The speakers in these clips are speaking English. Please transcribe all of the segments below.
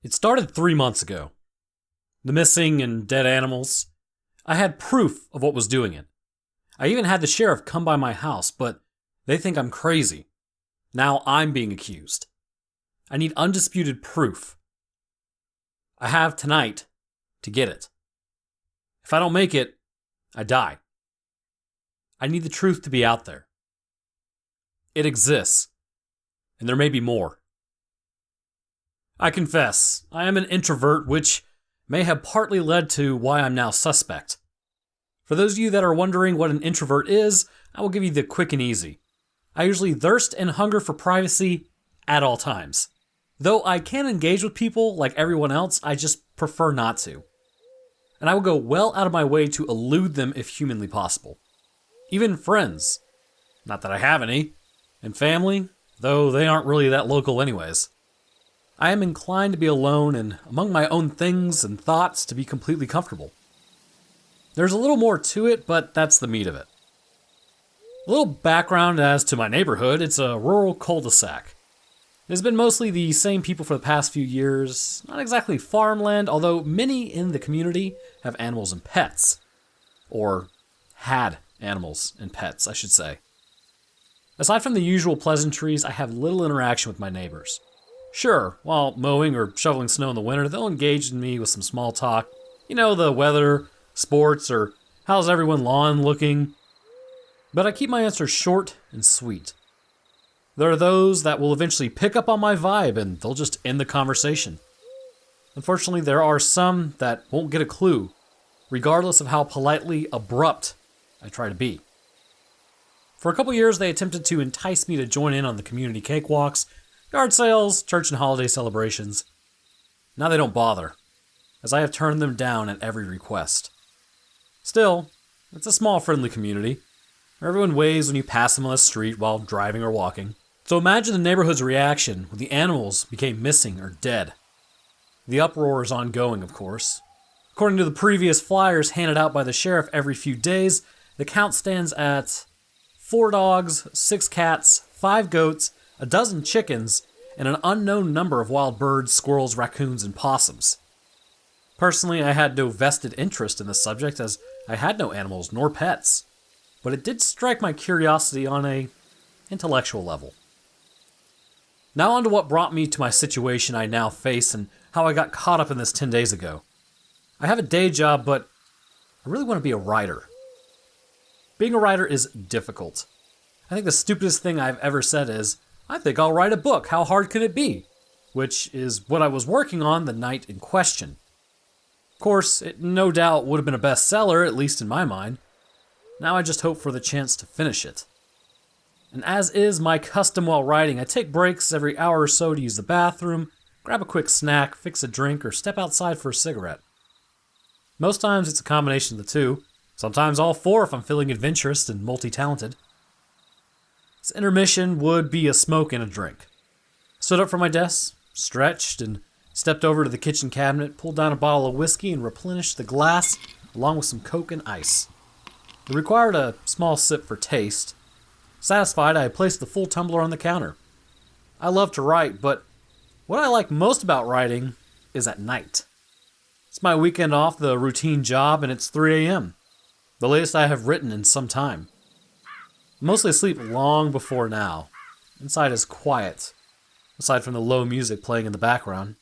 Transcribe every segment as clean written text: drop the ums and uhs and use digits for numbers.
It started 3 months ago. The missing and dead animals. I had proof of what was doing it. I even had the sheriff come by my house, but they think I'm crazy. Now I'm being accused. I need undisputed proof. I have tonight to get it. If I don't make it, I die. I need the truth to be out there. It exists, and there may be more. I confess, I am an introvert, which may have partly led to why I'm now suspect. For those of you that are wondering what an introvert is, I will give you the quick and easy. I usually thirst and hunger for privacy at all times. Though I can engage with people like everyone else, I just prefer not to. And I will go well out of my way to elude them if humanly possible. Even friends. Not that I have any. And family, though they aren't really that local anyways. I am inclined to be alone and among my own things and thoughts to be completely comfortable. There's a little more to it, but that's the meat of it. A little background as to my neighborhood, it's a rural cul-de-sac. It has been mostly the same people for the past few years, not exactly farmland, although many in the community have animals and pets. Or had animals and pets, I should say. Aside from the usual pleasantries, I have little interaction with my neighbors. Sure, while mowing or shoveling snow in the winter, they'll engage in me with some small talk. You know, the weather, sports, or how's everyone's lawn looking. But I keep my answers short and sweet. There are those that will eventually pick up on my vibe and they'll just end the conversation. Unfortunately, there are some that won't get a clue, regardless of how politely abrupt I try to be. For a couple years, they attempted to entice me to join in on the community cakewalks, yard sales, church and holiday celebrations. Now they don't bother, as I have turned them down at every request. Still, it's a small friendly community, where everyone waves when you pass them on the street while driving or walking. So imagine the neighborhood's reaction when the animals became missing or dead. The uproar is ongoing, of course. According to the previous flyers handed out by the sheriff every few days, the count stands at 4 dogs, 6 cats, 5 goats, a dozen chickens, and an unknown number of wild birds, squirrels, raccoons, and possums. Personally, I had no vested interest in the subject as I had no animals nor pets, but it did strike my curiosity on a intellectual level. Now on to what brought me to my situation I now face and how I got caught up in this 10 days ago. I have a day job, but I really want to be a writer. Being a writer is difficult. I think the stupidest thing I've ever said is, I think I'll write a book, how hard can it be? Which is what I was working on the night in question. Of course, it no doubt would have been a bestseller, at least in my mind. Now I just hope for the chance to finish it. And as is my custom while writing, I take breaks every hour or so to use the bathroom, grab a quick snack, fix a drink, or step outside for a cigarette. Most times it's a combination of the two, sometimes all 4 if I'm feeling adventurous and multi-talented. This intermission would be a smoke and a drink. Stood up from my desk, stretched, and stepped over to the kitchen cabinet, pulled down a bottle of whiskey, and replenished the glass along with some Coke and ice. It required a small sip for taste. Satisfied, I placed the full tumbler on the counter. I love to write, but what I like most about writing is at night. It's my weekend off the routine job, and it's 3 a.m., the latest I have written in some time. I'm mostly asleep long before now. Inside is quiet, aside from the low music playing in the background.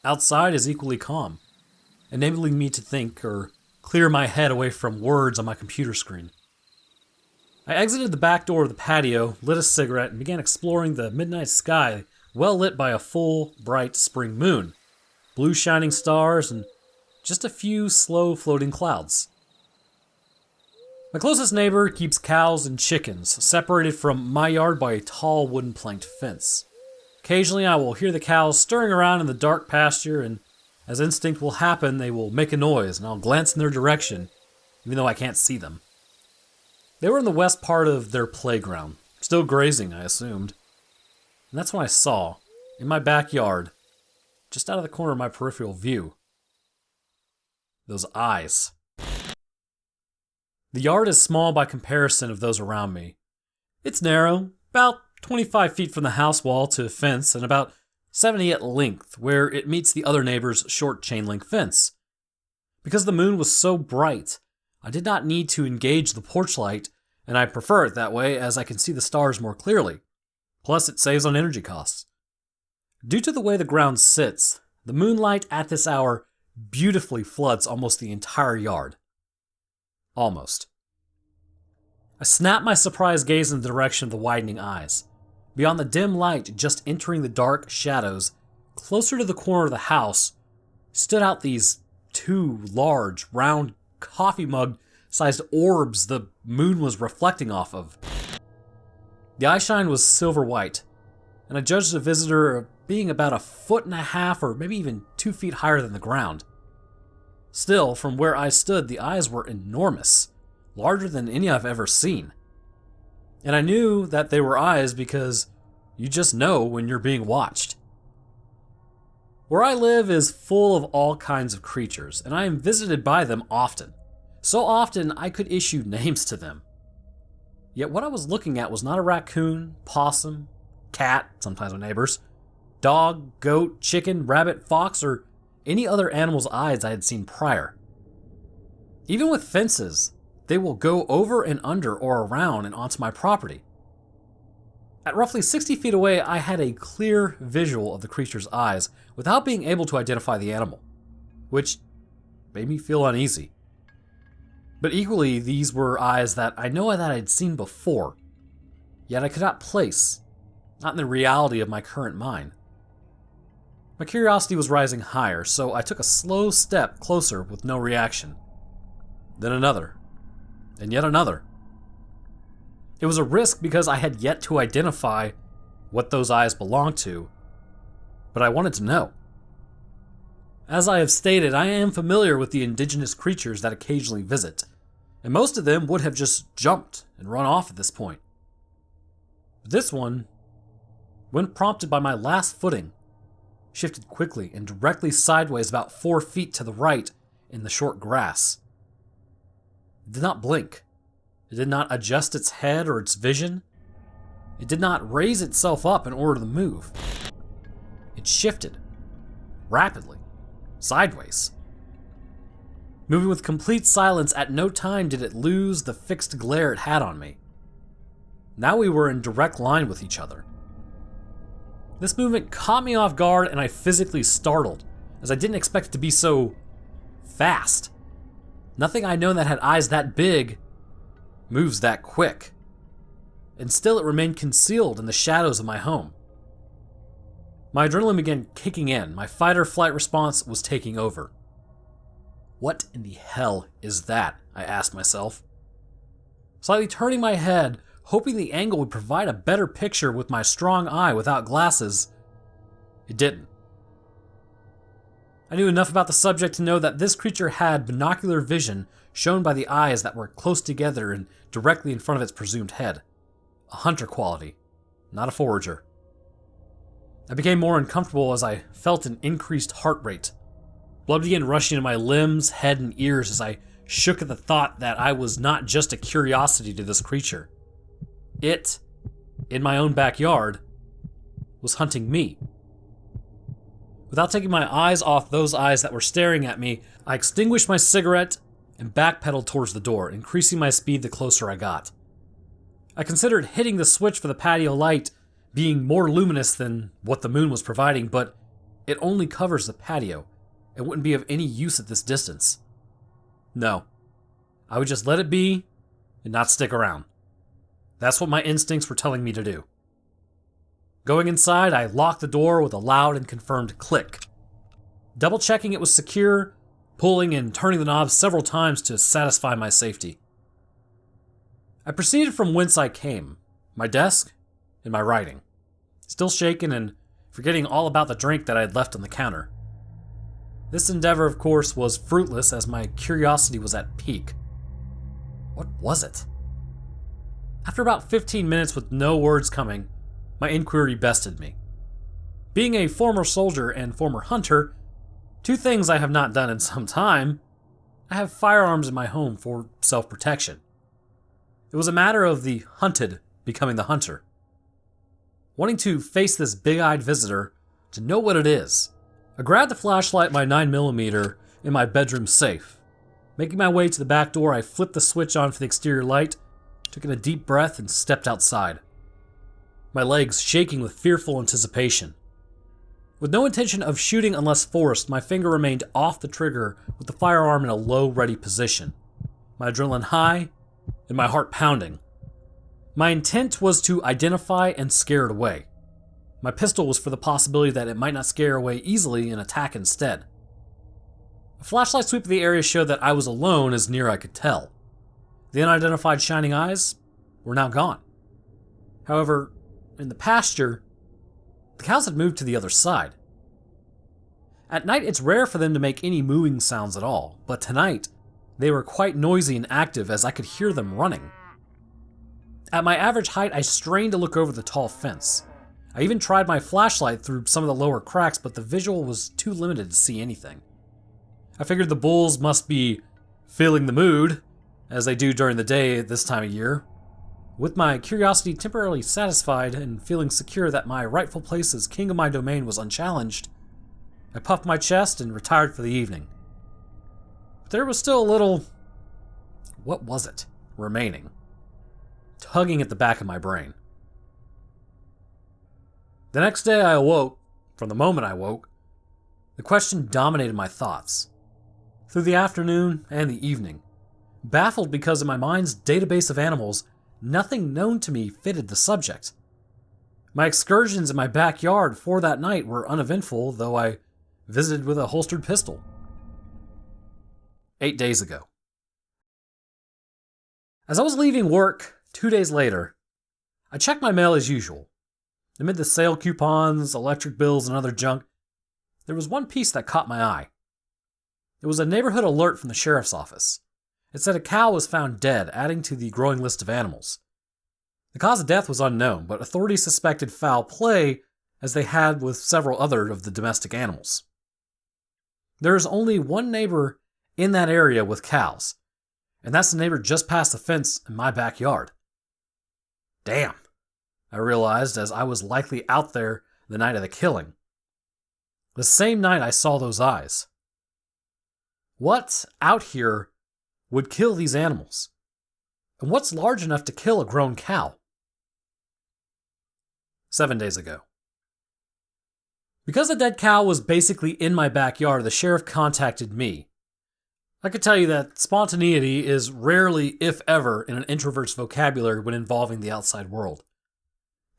Outside is equally calm, enabling me to think or clear my head away from words on my computer screen. I exited the back door of the patio, lit a cigarette, and began exploring the midnight sky, well lit by a full, bright spring moon, blue shining stars, and just a few slow floating clouds. My closest neighbor keeps cows and chickens, separated from my yard by a tall wooden planked fence. Occasionally I will hear the cows stirring around in the dark pasture, and as instinct will happen, they will make a noise, and I'll glance in their direction, even though I can't see them. They were in the west part of their playground, still grazing, I assumed. And that's when I saw, in my backyard, just out of the corner of my peripheral view, those eyes. The yard is small by comparison of those around me. It's narrow, about 25 feet from the house wall to fence, and about 70 at length, where it meets the other neighbor's short chain link fence. Because the moon was so bright, I did not need to engage the porch light, and I prefer it that way as I can see the stars more clearly. Plus, it saves on energy costs. Due to the way the ground sits, the moonlight at this hour beautifully floods almost the entire yard. Almost. I snapped my surprised gaze in the direction of the widening eyes. Beyond the dim light just entering the dark shadows, closer to the corner of the house, stood out these two large, round, coffee mug-sized orbs the moon was reflecting off of. The eyeshine was silver white, and I judged the visitor being about 1.5 feet or maybe even 2 feet higher than the ground. Still, from where I stood, the eyes were enormous, larger than any I've ever seen. And I knew that they were eyes because you just know when you're being watched. Where I live is full of all kinds of creatures, and I am visited by them often. So often I could issue names to them. Yet what I was looking at was not a raccoon, possum, cat, sometimes my neighbors, dog, goat, chicken, rabbit, fox, or any other animal's eyes I had seen prior. Even with fences, they will go over and under or around and onto my property. At roughly 60 feet away, I had a clear visual of the creature's eyes without being able to identify the animal, which made me feel uneasy. But equally, these were eyes that I know that I'd seen before, yet I could not place, not in the reality of my current mind. My curiosity was rising higher, so I took a slow step closer with no reaction. Then another, and yet another. It was a risk because I had yet to identify what those eyes belonged to, but I wanted to know. As I have stated, I am familiar with the indigenous creatures that occasionally visit, and most of them would have just jumped and run off at this point. But this one, when prompted by my last footing, shifted quickly and directly sideways about 4 feet to the right in the short grass. It did not blink. It did not adjust its head or its vision. It did not raise itself up in order to move. It shifted, rapidly, sideways. Moving with complete silence, at no time did it lose the fixed glare it had on me. Now we were in direct line with each other. This movement caught me off guard and I physically startled, as I didn't expect it to be so fast. Nothing I know that had eyes that big moves that quick. And still it remained concealed in the shadows of my home. My adrenaline began kicking in. My fight or flight response was taking over. What in the hell is that? I asked myself. Slightly turning my head, hoping the angle would provide a better picture with my strong eye without glasses, it didn't. I knew enough about the subject to know that this creature had binocular vision shown by the eyes that were close together and directly in front of its presumed head. A hunter quality, not a forager. I became more uncomfortable as I felt an increased heart rate. Blood began rushing into my limbs, head, and ears as I shook at the thought that I was not just a curiosity to this creature. It, in my own backyard, was hunting me. Without taking my eyes off those eyes that were staring at me, I extinguished my cigarette and backpedaled towards the door, increasing my speed the closer I got. I considered hitting the switch for the patio light being more luminous than what the moon was providing, but it only covers the patio and wouldn't be of any use at this distance. No, I would just let it be and not stick around. That's what my instincts were telling me to do. Going inside, I locked the door with a loud and confirmed click. Double checking it was secure, pulling and turning the knob several times to satisfy my safety. I proceeded from whence I came, my desk and my writing, still shaken and forgetting all about the drink that I had left on the counter. This endeavor, of course, was fruitless as my curiosity was at peak. What was it? After about 15 minutes with no words coming, my inquiry bested me. Being a former soldier and former hunter, two things I have not done in some time, I have firearms in my home for self-protection. It was a matter of the hunted becoming the hunter. Wanting to face this big-eyed visitor, to know what it is. I grabbed the flashlight and my 9mm in my bedroom safe. Making my way to the back door, I flipped the switch on for the exterior light, took in a deep breath, and stepped outside. My legs shaking with fearful anticipation. With no intention of shooting unless forced, my finger remained off the trigger with the firearm in a low, ready position. My adrenaline high, and my heart pounding. My intent was to identify and scare it away. My pistol was for the possibility that it might not scare away easily and attack instead. A flashlight sweep of the area showed that I was alone as near I could tell. The unidentified shining eyes were now gone. However, in the pasture, the cows had moved to the other side. At night, it's rare for them to make any mooing sounds at all, but tonight, they were quite noisy and active as I could hear them running. At my average height, I strained to look over the tall fence. I even tried my flashlight through some of the lower cracks, but the visual was too limited to see anything. I figured the bulls must be feeling the mood, as they do during the day at this time of year. With my curiosity temporarily satisfied and feeling secure that my rightful place as king of my domain was unchallenged, I puffed my chest and retired for the evening. But there was still a little... what was it? Remaining. Tugging at the back of my brain. The next day I awoke. From the moment I woke, the question dominated my thoughts. Through the afternoon and the evening, baffled because in my mind's database of animals, nothing known to me fitted the subject. My excursions in my backyard for that night were uneventful, though I visited with a holstered pistol. 8 days ago. As I was leaving work 2 days later, I checked my mail as usual. Amid the sale coupons, electric bills, and other junk, there was one piece that caught my eye. It was a neighborhood alert from the sheriff's office. It said a cow was found dead, adding to the growing list of animals. The cause of death was unknown, but authorities suspected foul play, as they had with several other of the domestic animals. There is only one neighbor in that area with cows, and that's the neighbor just past the fence in my backyard. Damn, I realized as I was likely out there the night of the killing. The same night I saw those eyes. What out here would kill these animals? And what's large enough to kill a grown cow? 7 days ago. Because the dead cow was basically in my backyard, the sheriff contacted me. I could tell you that spontaneity is rarely, if ever, in an introvert's vocabulary when involving the outside world.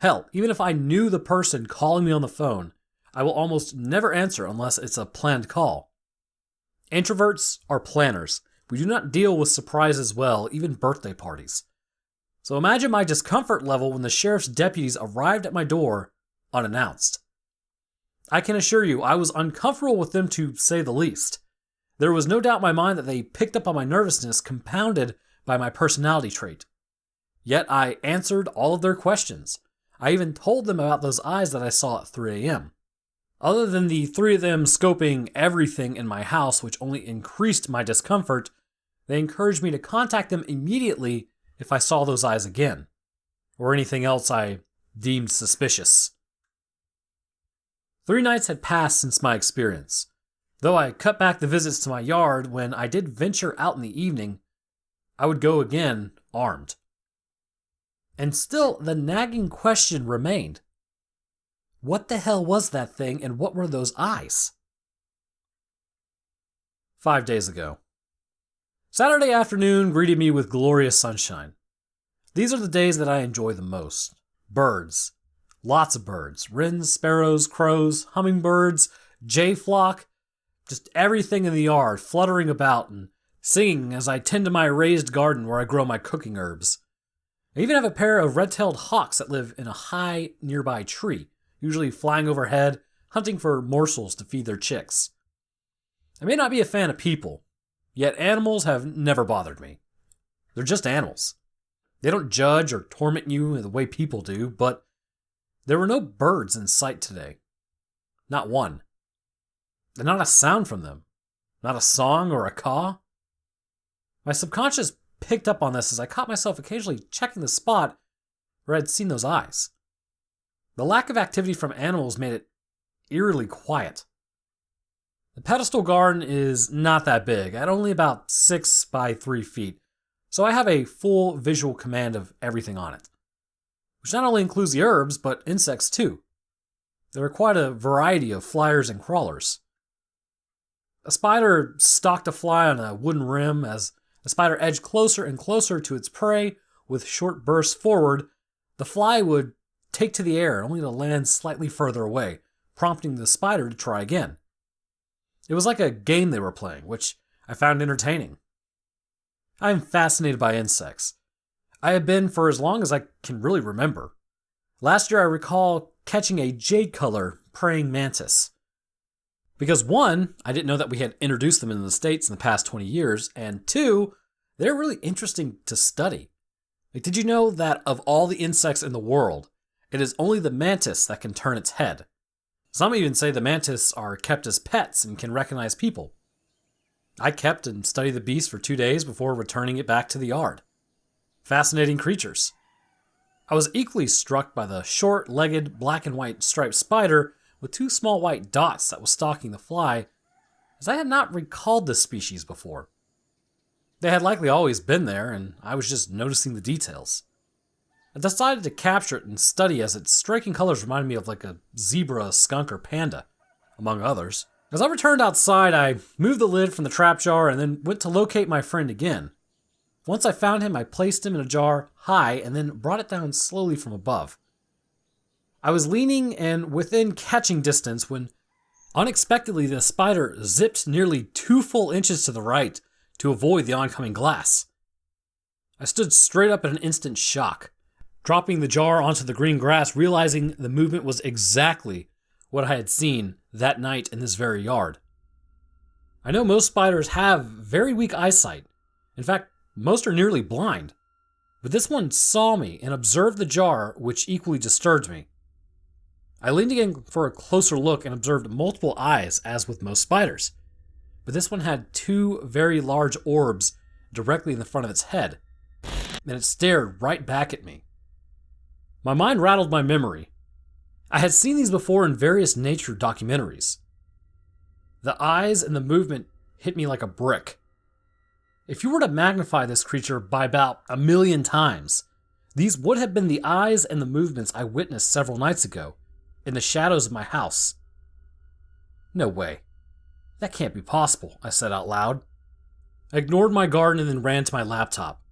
Hell, even if I knew the person calling me on the phone, I will almost never answer unless it's a planned call. Introverts are planners. We do not deal with surprises well, even birthday parties. So imagine my discomfort level when the sheriff's deputies arrived at my door unannounced. I can assure you, I was uncomfortable with them to say the least. There was no doubt in my mind that they picked up on my nervousness, compounded by my personality trait. Yet I answered all of their questions. I even told them about those eyes that I saw at 3 a.m. Other than the three of them scoping everything in my house, which only increased my discomfort, they encouraged me to contact them immediately if I saw those eyes again, or anything else I deemed suspicious. 3 nights had passed since my experience. Though I cut back the visits to my yard, when I did venture out in the evening, I would go again armed. And still, the nagging question remained. What the hell was that thing, and what were those eyes? 5 days ago. Saturday afternoon greeted me with glorious sunshine. These are the days that I enjoy the most. Birds. Lots of birds. Wrens, sparrows, crows, hummingbirds, jay flock. Just everything in the yard fluttering about and singing as I tend to my raised garden where I grow my cooking herbs. I even have a pair of red-tailed hawks that live in a high nearby tree, usually flying overhead, hunting for morsels to feed their chicks. I may not be a fan of people, yet animals have never bothered me. They're just animals. They don't judge or torment you the way people do, but there were no birds in sight today. Not one. And not a sound from them. Not a song or a caw. My subconscious picked up on this as I caught myself occasionally checking the spot where I'd seen those eyes. The lack of activity from animals made it eerily quiet. The pedestal garden is not that big, at only about 6 by 3 feet, so I have a full visual command of everything on it, which not only includes the herbs, but insects too. There are quite a variety of flyers and crawlers. A spider stalked a fly on a wooden rim. As the spider edged closer and closer to its prey with short bursts forward, the fly would take to the air only to land slightly further away, prompting the spider to try again. It was like a game they were playing, which I found entertaining. I am fascinated by insects. I have been for as long as I can really remember. Last year I recall catching a jade-color praying mantis. Because one, I didn't know that we had introduced them in the States in the past 20 years, and two, they're really interesting to study. Like, did you know that of all the insects in the world, it is only the mantis that can turn its head? Some even say the mantis are kept as pets and can recognize people. I kept and studied the beast for 2 days before returning it back to the yard. Fascinating creatures. I was equally struck by the short-legged black and white striped spider with 2 small white dots that was stalking the fly, as I had not recalled this species before. They had likely always been there, and I was just noticing the details. I decided to capture it and study as its striking colors reminded me of like a zebra, skunk, or panda, among others. As I returned outside, I moved the lid from the trap jar and then went to locate my friend again. Once I found him, I placed him in a jar high and then brought it down slowly from above. I was leaning and within catching distance when unexpectedly the spider zipped nearly 2 full inches to the right to avoid the oncoming glass. I stood straight up in an instant shock, dropping the jar onto the green grass, realizing the movement was exactly what I had seen that night in this very yard. I know most spiders have very weak eyesight. In fact, most are nearly blind. But this one saw me and observed the jar, which equally disturbed me. I leaned again for a closer look and observed multiple eyes, as with most spiders. But this one had 2 very large orbs directly in the front of its head, and it stared right back at me. My mind rattled my memory. I had seen these before in various nature documentaries. The eyes and the movement hit me like a brick. If you were to magnify this creature by about 1,000,000 times, these would have been the eyes and the movements I witnessed several nights ago, in the shadows of my house. No way. That can't be possible, I said out loud. I ignored my garden and then ran to my laptop.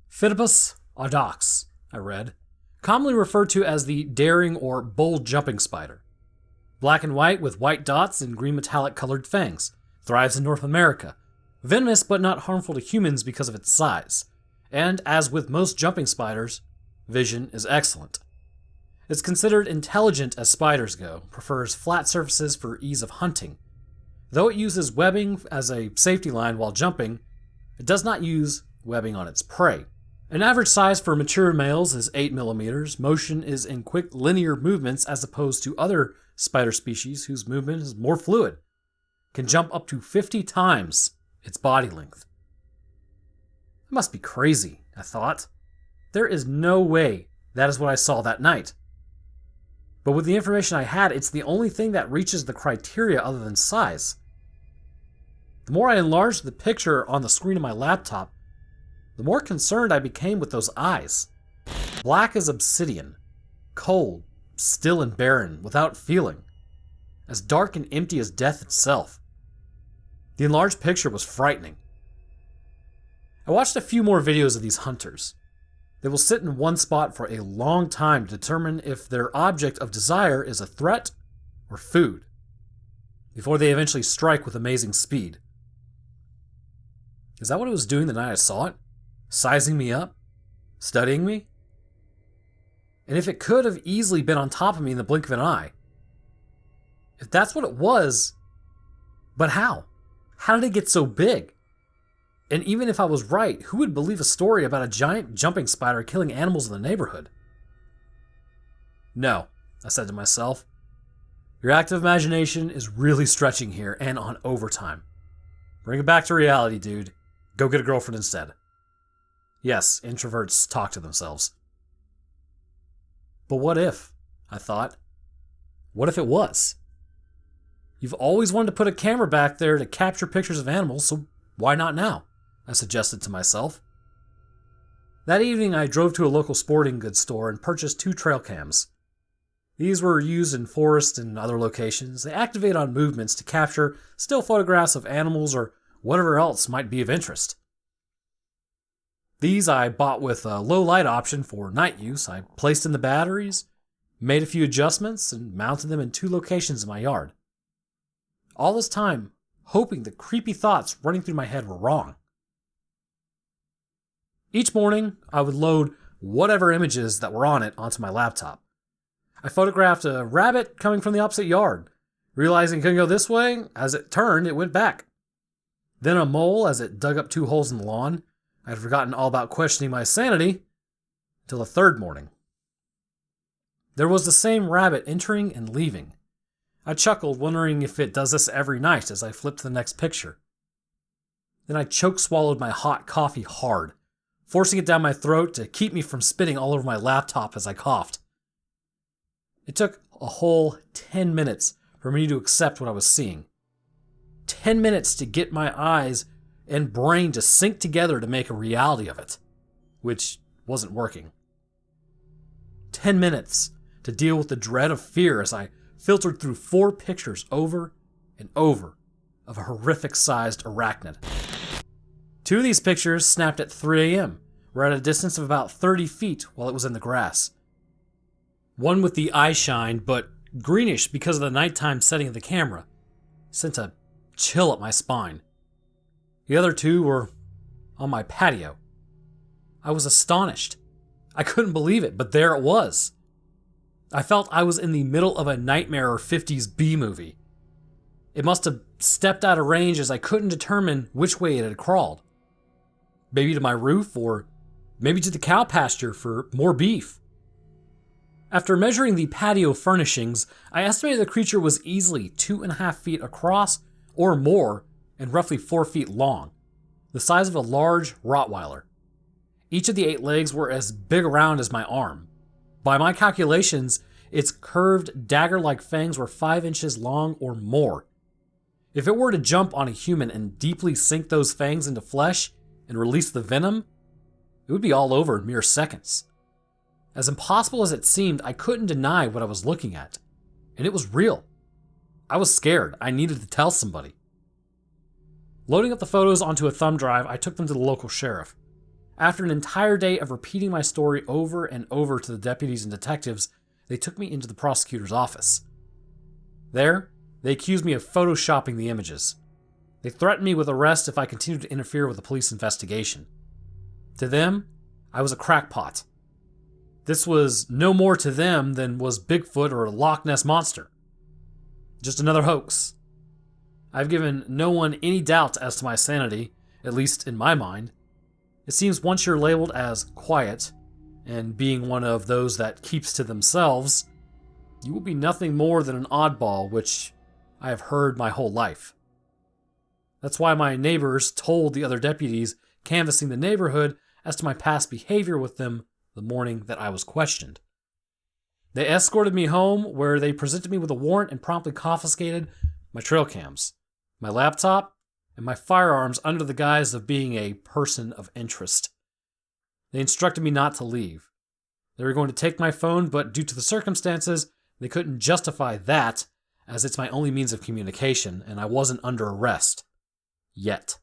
Phidippus audax, I read, commonly referred to as the daring or bold jumping spider. Black and white with white dots and green metallic colored fangs. Thrives in North America. Venomous but not harmful to humans because of its size. And as with most jumping spiders, vision is excellent. It's considered intelligent as spiders go, prefers flat surfaces for ease of hunting. Though it uses webbing as a safety line while jumping, it does not use webbing on its prey. An average size for mature males is 8 millimeters. Motion is in quick linear movements as opposed to other spider species whose movement is more fluid. Can jump up to 50 times its body length. It must be crazy, I thought. There is no way that is what I saw that night. But with the information I had, it's the only thing that reaches the criteria other than size. The more I enlarged the picture on the screen of my laptop, the more concerned I became with those eyes. Black as obsidian, cold, still and barren, without feeling, as dark and empty as death itself. The enlarged picture was frightening. I watched a few more videos of these hunters. They will sit in one spot for a long time to determine if their object of desire is a threat or food, before they eventually strike with amazing speed. Is that what it was doing the night I saw it? Sizing me up? Studying me? And if it could have easily been on top of me in the blink of an eye? If that's what it was, but how? How did it get so big? And even if I was right, who would believe a story about a giant jumping spider killing animals in the neighborhood? No, I said to myself. Your active imagination is really stretching here and on overtime. Bring it back to reality, dude. Go get a girlfriend instead. Yes, introverts talk to themselves. But what if, I thought, What if it was? You've always wanted to put a camera back there to capture pictures of animals, so why not now? I suggested to myself. That evening, I drove to a local sporting goods store and purchased 2 trail cams. These were used in forests and other locations. They activate on movements to capture still photographs of animals or whatever else might be of interest. These I bought with a low light option for night use. I placed in the batteries, made a few adjustments, and mounted them in 2 locations in my yard. All this time, hoping the creepy thoughts running through my head were wrong. Each morning, I would load whatever images that were on it onto my laptop. I photographed a rabbit coming from the opposite yard. Realizing it couldn't go this way, as it turned, it went back. Then a mole as it dug up 2 holes in the lawn. I had forgotten all about questioning my sanity until the 3rd morning. There was the same rabbit entering and leaving. I chuckled, wondering if it does this every night as I flipped to the next picture. Then I choke-swallowed my hot coffee hard, forcing it down my throat to keep me from spitting all over my laptop as I coughed. It took a whole 10 minutes for me to accept what I was seeing. 10 minutes to get my eyes and brain to sync together to make a reality of it, which wasn't working. 10 minutes to deal with the dread of fear as I filtered through 4 pictures over and over of a horrific-sized arachnid. 2 of these pictures snapped at 3 a.m., were at a distance of about 30 feet while it was in the grass. One with the eye shine, but greenish because of the nighttime setting of the camera, sent a chill up my spine. The other 2 were on my patio. I was astonished. I couldn't believe it, but there it was. I felt I was in the middle of a nightmare or 50s B-movie. It must have stepped out of range as I couldn't determine which way it had crawled. Maybe to my roof, or maybe to the cow pasture for more beef. After measuring the patio furnishings, I estimated the creature was easily 2.5 feet across or more and roughly 4 feet long, the size of a large Rottweiler. Each of the 8 legs were as big around as my arm. By my calculations, its curved dagger-like fangs were 5 inches long or more. If it were to jump on a human and deeply sink those fangs into flesh and release the venom, it would be all over in mere seconds. As impossible as it seemed, I couldn't deny what I was looking at. And it was real. I was scared. I needed to tell somebody. Loading up the photos onto a thumb drive, I took them to the local sheriff. After an entire day of repeating my story over and over to the deputies and detectives, they took me into the prosecutor's office. There, they accused me of photoshopping the images. They threatened me with arrest if I continued to interfere with the police investigation. To them, I was a crackpot. This was no more to them than was Bigfoot or a Loch Ness monster. Just another hoax. I've given no one any doubt as to my sanity, at least in my mind. It seems once you're labeled as quiet, and being one of those that keeps to themselves, you will be nothing more than an oddball, which I have heard my whole life. That's why my neighbors told the other deputies canvassing the neighborhood as to my past behavior with them the morning that I was questioned. They escorted me home, where they presented me with a warrant and promptly confiscated my trail cams, my laptop, and my firearms under the guise of being a person of interest. They instructed me not to leave. They were going to take my phone, but due to the circumstances, they couldn't justify that, as it's my only means of communication, and I wasn't under arrest. Yet.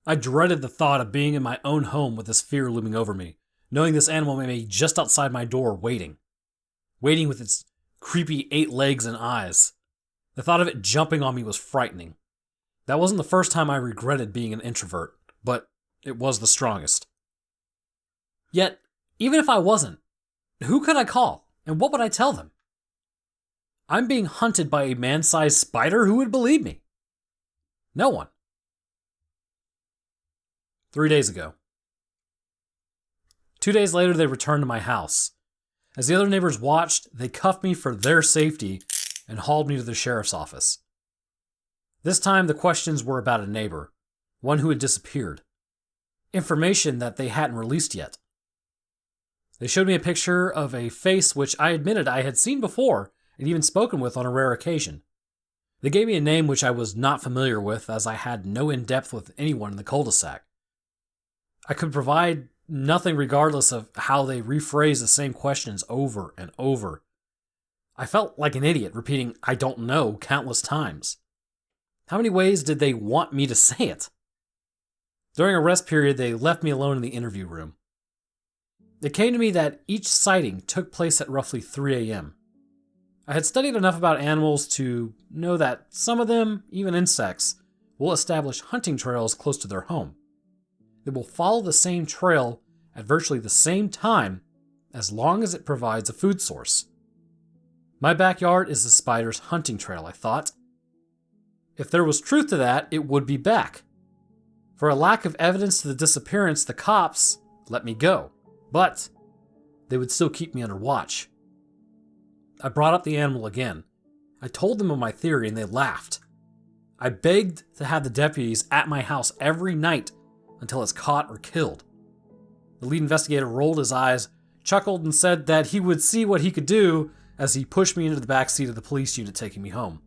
I dreaded the thought of being in my own home with this fear looming over me, knowing this animal may be just outside my door waiting with its creepy 8 legs and eyes. The thought of it jumping on me was frightening. That wasn't the first time I regretted being an introvert, but it was the strongest. Yet, even if I wasn't, who could I call, and what would I tell them? I'm being hunted by a man-sized spider. Who would believe me? No one. 3 days ago. 2 days later, they returned to my house. As the other neighbors watched, they cuffed me for their safety and hauled me to the sheriff's office. This time, the questions were about a neighbor, one who had disappeared. Information that they hadn't released yet. They showed me a picture of a face which I admitted I had seen before and even spoken with on a rare occasion. They gave me a name which I was not familiar with, as I had no in-depth with anyone in the cul-de-sac. I could provide nothing regardless of how they rephrased the same questions over and over. I felt like an idiot repeating "I don't know" countless times. How many ways did they want me to say it? During a rest period, they left me alone in the interview room. It came to me that each sighting took place at roughly 3 a.m. I had studied enough about animals to know that some of them, even insects, will establish hunting trails close to their home. They will follow the same trail at virtually the same time as long as it provides a food source. My backyard is the spider's hunting trail, I thought. If there was truth to that, it would be back. For a lack of evidence to the disappearance, the cops let me go, but they would still keep me under watch. I brought up the animal again. I told them of my theory and they laughed. I begged to have the deputies at my house every night until it's caught or killed. The lead investigator rolled his eyes, chuckled, and said that he would see what he could do as he pushed me into the back seat of the police unit taking me home.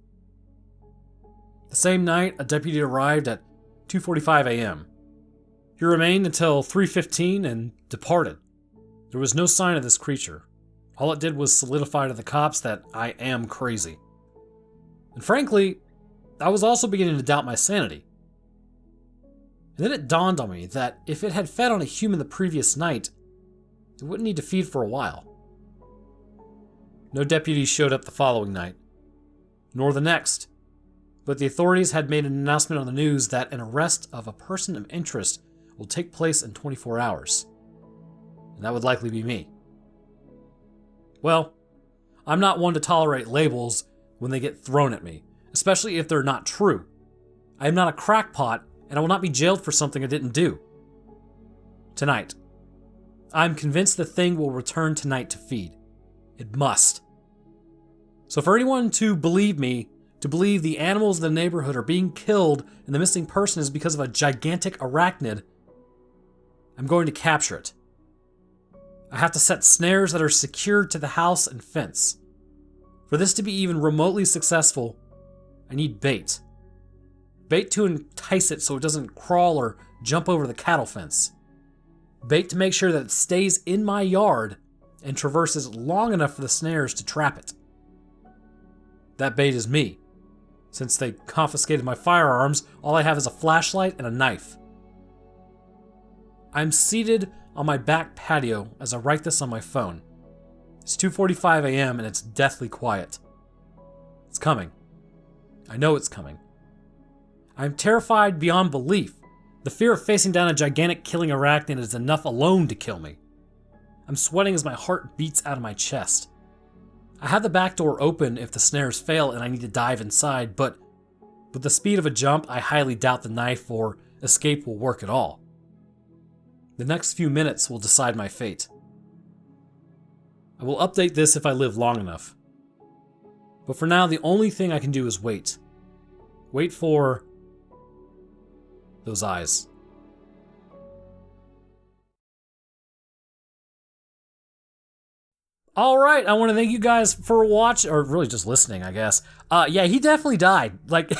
The same night, a deputy arrived at 2:45 a.m. He remained until 3:15 and departed. There was no sign of this creature. All it did was solidify to the cops that I am crazy. And frankly, I was also beginning to doubt my sanity. And then it dawned on me that if it had fed on a human the previous night, it wouldn't need to feed for a while. No deputies showed up the following night, nor the next, but the authorities had made an announcement on the news that an arrest of a person of interest will take place in 24 hours. And that would likely be me. Well, I'm not one to tolerate labels when they get thrown at me, especially if they're not true. I am not a crackpot, and I will not be jailed for something I didn't do. Tonight. I'm convinced the thing will return tonight to feed. It must. So for anyone to believe me, to believe the animals in the neighborhood are being killed and the missing person is because of a gigantic arachnid, I'm going to capture it. I have to set snares that are secured to the house and fence. For this to be even remotely successful, I need bait. Bait to entice it so it doesn't crawl or jump over the cattle fence. Bait to make sure that it stays in my yard and traverses long enough for the snares to trap it. That bait is me. Since they confiscated my firearms, all I have is a flashlight and a knife. I'm seated on my back patio as I write this on my phone. It's 2:45 a.m. and it's deathly quiet. It's coming. I know it's coming. I'm terrified beyond belief. The fear of facing down a gigantic killing arachnid is enough alone to kill me. I'm sweating as my heart beats out of my chest. I have the back door open if the snares fail and I need to dive inside, but with the speed of a jump, I highly doubt the knife or escape will work at all. The next few minutes will decide my fate. I will update this if I live long enough. But for now, the only thing I can do is wait. Wait for those eyes. All right, I want to thank you guys for watching, or really just listening, I guess. Yeah, he definitely died. Like,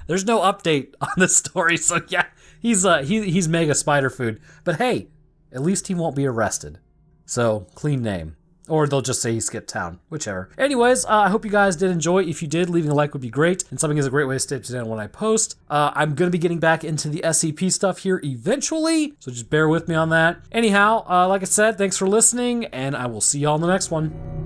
there's no update on this story, so yeah, he's mega spider food. But hey, at least he won't be arrested. So, clean name. Or they'll just say he skipped town, whichever. Anyways, I hope you guys did enjoy. If you did, leaving a like would be great. And something is a great way to stay up to date on when I post. I'm going to be getting back into the SCP stuff here eventually, so just bear with me on that. Anyhow, like I said, thanks for listening, and I will see y'all in the next one.